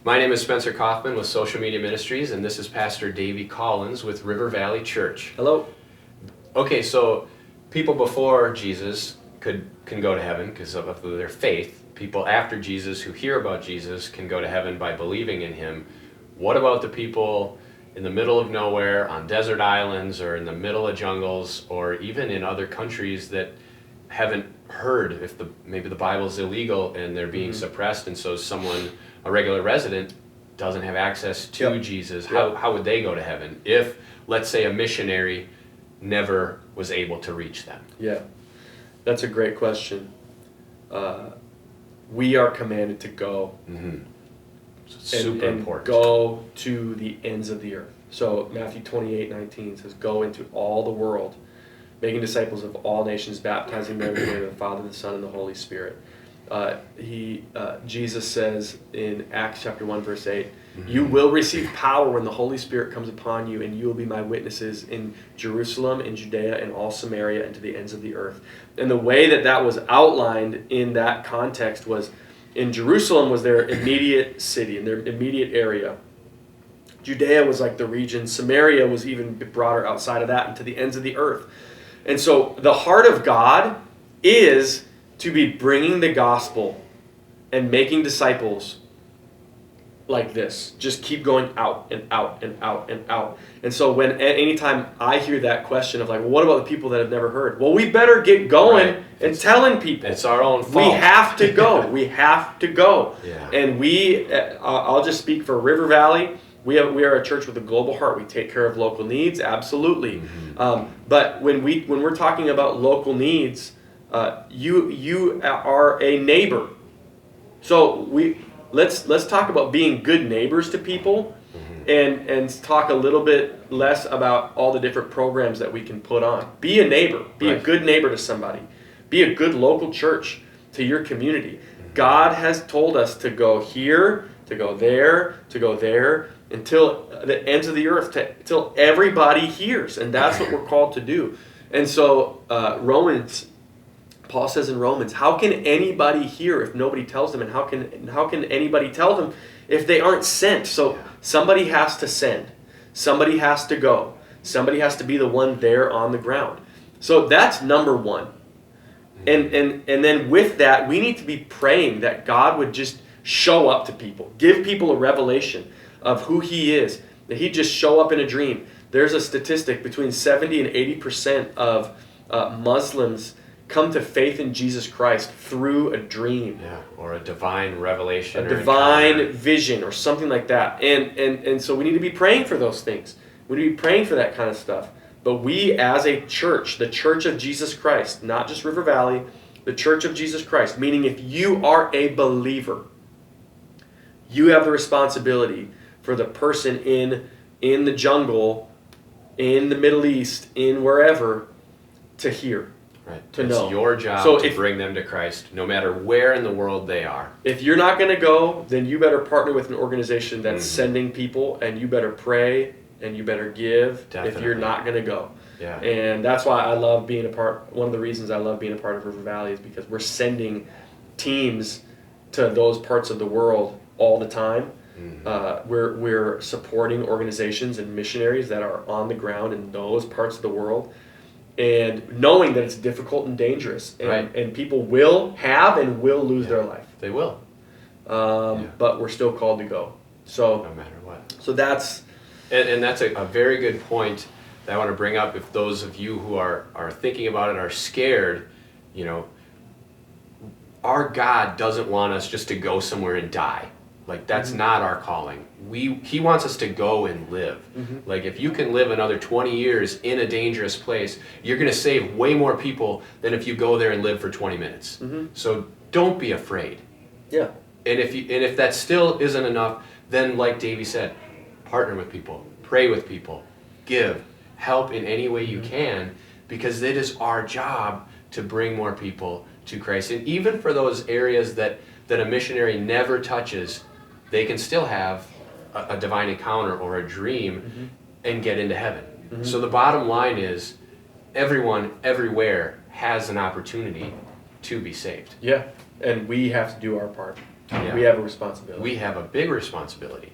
My name is Spencer Kaufman with Social Media Ministries, and this is Pastor Davey Collins with River Valley Church. Hello. Okay, so people before Jesus can go to heaven because of their faith. People after Jesus who hear about Jesus can go to heaven by believing in him. What about the people in the middle of nowhere, on desert islands, or in the middle of jungles, or even in other countries that haven't heard if maybe the Bible's illegal and they're being suppressed, and so a regular resident doesn't have access to Jesus? How would they go to heaven if, let's say, a missionary never was able to reach them? Yeah, that's a great question. We are commanded to go. So it's super important. Go to the ends of the earth. So Matthew 28:19 says, "Go into all the world, making disciples of all nations, baptizing them in the name of the Father, the Son, and the Holy Spirit." Jesus says in Acts chapter 1, verse 8, "You will receive power when the Holy Spirit comes upon you, and you will be my witnesses in Jerusalem, in Judea, and all Samaria, and to the ends of the earth." And the way that was outlined in that context was, in Jerusalem was their immediate city, in their immediate area. Judea was like the region. Samaria was even broader outside of that, and to the ends of the earth. And so the heart of God is to be bringing the gospel and making disciples like this. Just keep going out and out and out and out. And so anytime I hear that question of like, well, what about the people that have never heard? Well, we better get going and telling people. It's our own fault. We have to go. We have to go. Yeah. And I'll just speak for River Valley. We are a church with a global heart. We take care of local needs, absolutely. But when we're talking about local needs, you are a neighbor. So let's talk about being good neighbors to people, and talk a little bit less about all the different programs that we can put on. Be a neighbor. Be a good neighbor to somebody. Be a good local church to your community. God has told us to go here, to go there, until the ends of the earth, till everybody hears. And that's what we're called to do. And so Paul says in Romans, how can anybody hear if nobody tells them? And how can anybody tell them if they aren't sent? So somebody has to send. Somebody has to go. Somebody has to be the one there on the ground. So that's number one. And then with that, we need to be praying that God would just show up to people. Give people a revelation of who he is. That he'd just show up in a dream. There's a statistic between 70 and 80% of Muslims come to faith in Jesus Christ through a dream. Yeah, or a divine revelation. A divine vision or something like that. And so we need to be praying for those things. We need to be praying for that kind of stuff. But we as a church, the Church of Jesus Christ, not just River Valley, the Church of Jesus Christ, meaning if you are a believer, you have the responsibility for the person in the jungle, in the Middle East, in wherever, to hear. Right. It's know. Your job to bring them to Christ, no matter where in the world they are. If you're not going to go, then you better partner with an organization that's sending people, and you better pray, and you better give. Definitely. If you're not going to go. Yeah. And that's why I love being a part. One of the reasons I love being a part of River Valley is because we're sending teams to those parts of the world all the time. We're supporting organizations and missionaries that are on the ground in those parts of the world. And knowing that it's difficult and dangerous, and people will have and will lose their life. They will. But we're still called to go. So no matter what. So that's and that's a very good point that I want to bring up. If those of you who are thinking about it are scared, our God doesn't want us just to go somewhere and die. Like that's not our calling. He wants us to go and live. Like if you can live another 20 years in a dangerous place, you're going to save way more people than if you go there and live for 20 minutes. So don't be afraid. Yeah. And if that still isn't enough, then like Davey said, partner with people, pray with people, give, help in any way you can, because it is our job to bring more people to Christ. And even for those areas that a missionary never touches, they can still have a divine encounter or a dream and get into heaven. So the bottom line is everyone, everywhere has an opportunity to be saved. Yeah, and we have to do our part. Yeah. We have a responsibility. We have a big responsibility.